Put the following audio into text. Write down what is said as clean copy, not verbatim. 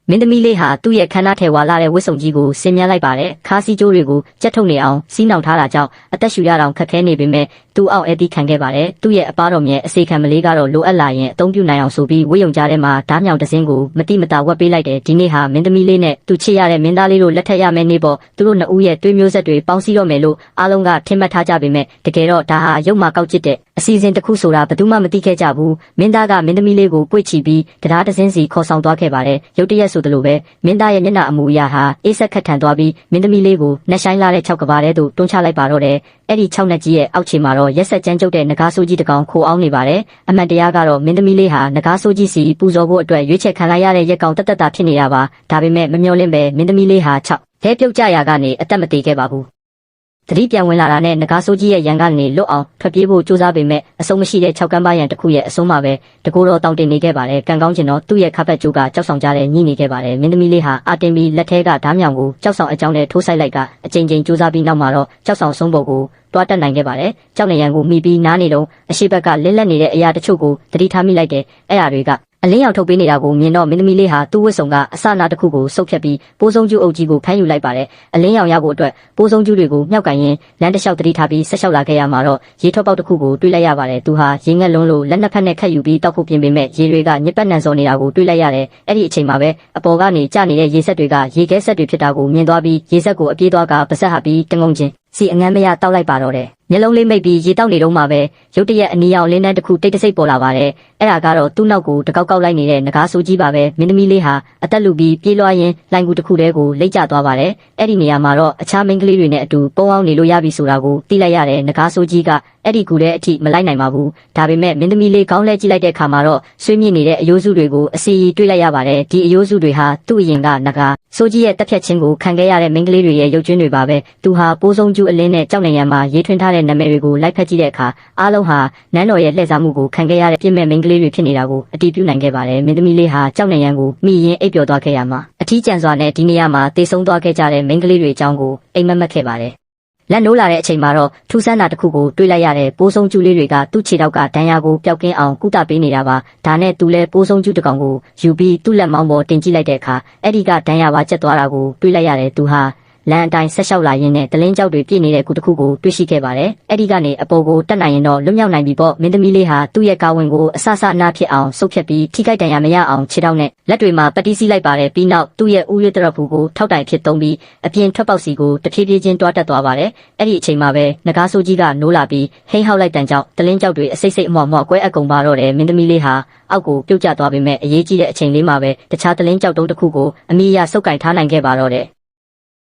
မင်းသမီးလေးဟာသူ့ရဲ့ခန္ဓာထဲဝါလာတဲ့ဝတ်စုံကြီးကိုဆင်မြန်းလိုက်ပါတယ်ခါးစည်းကြိုးတွေကိုကြက်ထုတ်နေအောင်စီးနှောင်ထားတာကြောင့်အသက်ရှူရအောင်ခက်ခဲနေပေမဲ့သူ့အောက်အသီးခံခဲ့ပါတယ်သူ့ရဲ့အပားတော်မြဲအစေခံမလေးကတော့လိုအပ်လာရင်အသုံးပြုနိုင်အောင်ဆိုပြီးဝိယုံကြားထဲမှာဓားမြောင်တစင်းကိုမတိမတာဝက်ပေးလိုက်တယ်ဒီနေ့ဟာမင်းသမီးလေးနဲ့သူချစ်ရတဲ့မင်းသားလေးတို့လက်ထက်ရမယ့်နေ့ပေါ့သူတို့နှစ်ဦးရဲ့တွေးမျိုးဆက်တွေပေါင်းစည်းတော့မယ်လို့အားလုံးကထင်မှတ်ထားကြပေမဲ့တကယ်တော့ဒါဟာရုပ်မာကောက်ကျစ်တဲ့အစီအစဉ်တစ်ခုဆိုတာဘယ်သူမှမသိခဲ့ကြဘူးမင်းသားကမင်းသမီးလေးကိုပွေ့ချီပြီးတရားတစင်းစီခေါ်ဆောင်သွားခဲ့ပါတယ်ရုတ်တရက်ဆိုသလိုပဲမင်းသားရဲ့မျက်နှာအမူအရာဟာအေးဆက်ခတ်ထန်သွားပြီးမင်းသမီးလေးကိုနှက်ဆိုင်လာတဲ့6ကဘာထဲသို့တွန်းချလိုက်ပါတော့တယ်အဲ့ဒီ6နှစ်ကြီးရဲ့အောက်ခြေမှာတော့ရက်ဆက်ကြမ်းကြုတ်တဲ့ငကားဆိုးကြီးတစ်ကောင်ခိုအောင်နေပါတယ်အမှန်တရားကတော့မင်းသမီးလေးဟာငကားဆိုးကြီးစီပူဇော်ဖို့အတွက်ရွေးချယ်ခံလိုက်ရတဲ့ရက်ကောင်တက်တာဖြစ်နေတာပါဒါပေမဲ့မမျှော်လင့်ပဲမင်းသမီးလေးဟာ6လဲပြုတ်ကြရာကနေအသက်မသေးခဲ့ပါဘူးသတိပြန်ဝင်လာတာနဲ့ငကားဆိုးကြီးရဲ့ရန်ကနေလွတ်အောင်ထွက်ပြေးဖို့ကြိုးစားပေမဲ့အဆုံးမရှိတဲ့6ကမ်းပါးရန်တစ်ခုရဲ့အဆုံးမှာပဲတကိုယ်တော်တောင်းတင်နေခဲ့ပါတယ်ကံကောင်းကျင်တော့သူ့ရဲ့ခါဖက်ကျိုးကကြောက်ဆောင်ကြတဲ့ညှိနေခဲ့ပါတယ်မင်းသမီးလေးဟာအာတင်ပြီးလက်ထဲကဓားမြောင်ကိုကြောက်ဆောင်အကြောင်းနဲ့ထိုးဆိုင်လိုက်ကအချိန်ချင်းကြိုးစားပြီးနောက်မှာတော့ကြောက်ဆောင်ဆုံးဖို့ကိုတွားတက်နိုင်ခဲ့ပါတယ်ကြောက်နေရန်ကိုမိပြီးနားနေတော့အရှိဘက်ကလစ်လက်နေတဲ့အရာတချို့ကိုသတိထားမိလိုက်တယ်အဲ့အရာတွေကအလင်းရောင်ထုတ်ပေးနေတာကိုမြင်တော့မင်းသမီးလေးဟာသူ့ဝတ်စုံကအစနာတစ်ခုကိုစုပ်ဖြတ်ပြီးပိုးဆုံးကျူးအုပ်ကြီးကိုဖမ်းယူလိုက်ပါတယ်အလင်းရောင်ရဖို့အတွက်ပိုးဆုံးကျူးတွေကိုမြောက်ကင်ရင်လမ်းတစ်လျှောက်တတိထားပြီးဆက်လျှောက်လာခဲ့ရမှာတော့ရေထွက်ပေါက်တစ်ခုကိုတွေးလိုက်ရပါတယ်သူဟာရေငက်လုံးလို့လက်နှစ်ဖက်နဲ့ခတ်ယူပြီးတောက်ဖို့ပြင်ပေမဲ့ရေတွေကညစ်ပတ်နံစော်နေတာကိုတွေးလိုက်ရတယ်အဲ့ဒီအချိန်မှာပဲအပေါ်ကနေကျနေတဲ့ရေဆက်တွေကရေခဲဆက်တွေဖြစ်တာကိုမြင်သွားပြီးရေဆက်ကိုအပြေးသွားကပါဆက်ဟာပြီးတငုံချင်းစီအငမ်းမရတောက်လိုက်ပါတော့တယ်မျက်လုံးလေးမိတ်ပြီးရေတောက်နေတော့မှပဲရုတ်တရက်အနီရောင်လင်းတန်းတစ်ခုတိတ်တဆိတ်ပေါ်လာပါတယ်အဲ့ဒါကတော့သူ့နောက်ကိုတကောက်ကောက်လိုက်နေတဲ့ငကားဆိုးကြီးပါပဲမင်းသမီးလေးဟာအသက်လူပြီးပြေးလွှားရင်းလိုင်ကူတစ်ခုတည်းကိုလိမ့်ကျသွားပါတယ်အဲ့ဒီနေရာမှာတော့အခြားမိန်းကလေးတွေနဲ့အတူပုံအောင်နေလို့ရပြီဆိုတာကိုသိလိုက်ရတဲ့ငကားဆိုးကြီးကအဲ့ဒီကူတဲ့အထိမလိုက်နိုင်ပါဘူးဒါပေမဲ့မင်းသမီးလေးခေါင်းလဲကြည့်လိုက်တဲ့အခါမှာတော့ဆွေးမြင့်နေတဲ့အယိုးစုတွေကိုအစီရီတွေ့လိုက်ရပါတယ်ဒီအယိုးစုတွေဟာသူ့အရင်ကငကားဆိုးကြီးရဲ့တက်ဖြတ်ခြင်းကိုခံခဲ့ရတဲ့မိန်းကလေးတွေရဲ့ရုပ်ကျွင်းတွေပါပဲသူဟာပိုးဆုံးကျူးအလင်းနဲ့ကြောက်နေရန်မှာရေးထွင်းထားတဲ့နာမည်တွေကိုလိုက်ဖက်ကြည့်တဲ့အခါအားလုံးဟာနန်းတော်ရဲ့လှည့်စားမှုကိုခံခဲ့ရတဲ့ပြည့်မဲ့မိန်းကလေးတွေဖြစ်နေတာကိုအတည်ပြုနိုင်ခဲ့ပါတယ်မင်းသမီးလေးဟာကြောက်နေရန်ကိုမိရင်အိပ်ပျော်သွားခဲ့ရမှာအထီးကျန်စွာနဲ့ဒီနေရာမှာတေဆုံးသွားခဲ့ကြတဲ့မိန်းကလေးတွေအကြောင်းကိုအိမ်မက်မက်ခဲ့ပါတယ်လက်နိုးလာတဲ့အချိန်မှာတော့ထူးဆန်းတာတစ်ခုကိုတွေးလိုက်ရတဲ့ပိုးဆုံးကျူးလေးတွေကသူ့ခြေထောက်ကဒဏ်ရာကိုပျောက်ကင်းအောင်ကုသပေးနေတာပါဒါနဲ့သူလည်းပိုးဆုံးကျူးတစ်ကောင်ကိုယူပြီးသူ့လက်မောင်းပေါ်တင်ကြည့်လိုက်တဲ့အခါအဲ့ဒီကဒဏ်ရာပါကျက်သွားတာကိုတွေးလိုက်ရတယ်သူဟာလမ်းအတိုင်းဆက်လျှောက်လာရင်းနဲ့တလင်းကြောက်တွေပြည့်နေတဲ့ကူတစ်ခုကိုတွေ့ရှိခဲ့ပါတယ်။အဲ့ဒီကနေအပေါ်ကိုတက်နိုင်ရင်တော့လွတ်မြောက်နိုင်ပြီပေါ့။မင်းသမီးလေးဟာသူ့ရဲ့ကာဝင်ကိုအဆအနာဖြစ်အောင်ဆုပ်ဖြတ်ပြီးထိခိုက်ဒဏ်ရာမရအောင်ခြေထောက်နဲ့လက်တွေမှာပတ်တီးစီးလိုက်ပါတယ်။ပြီးနောက်သူ့ရဲ့ဥယျာဉ်တရဖူကိုထောက်တိုင်ဖြစ်သုံးပြီးအပြင်ထွက်ပေါက်စီကိုတဖြည်းဖြည်းချင်းတွားတက်သွားပါတယ်။အဲ့ဒီအချိန်မှာပဲငကားဆိုးကြီးကနိုးလာပြီးဟိန်းဟောက်လိုက်တန်ကြောင့်တလင်းကြောက်တွေအစိမ့်စိမ့်အမော့မော့ကွဲအကုန်ပါတော့တယ်။မင်းသမီးလေးဟာအောက်ကိုပြုတ်ကျသွားပေမဲ့အရေးကြီးတဲ့အချိန်လေးမှာပဲတခြားတလင်းကြောက်တုံးတစ်ခုကိုအမိအယဆုပ်ကင်ထားနိုင်ခဲ့ပါတော့တယ်။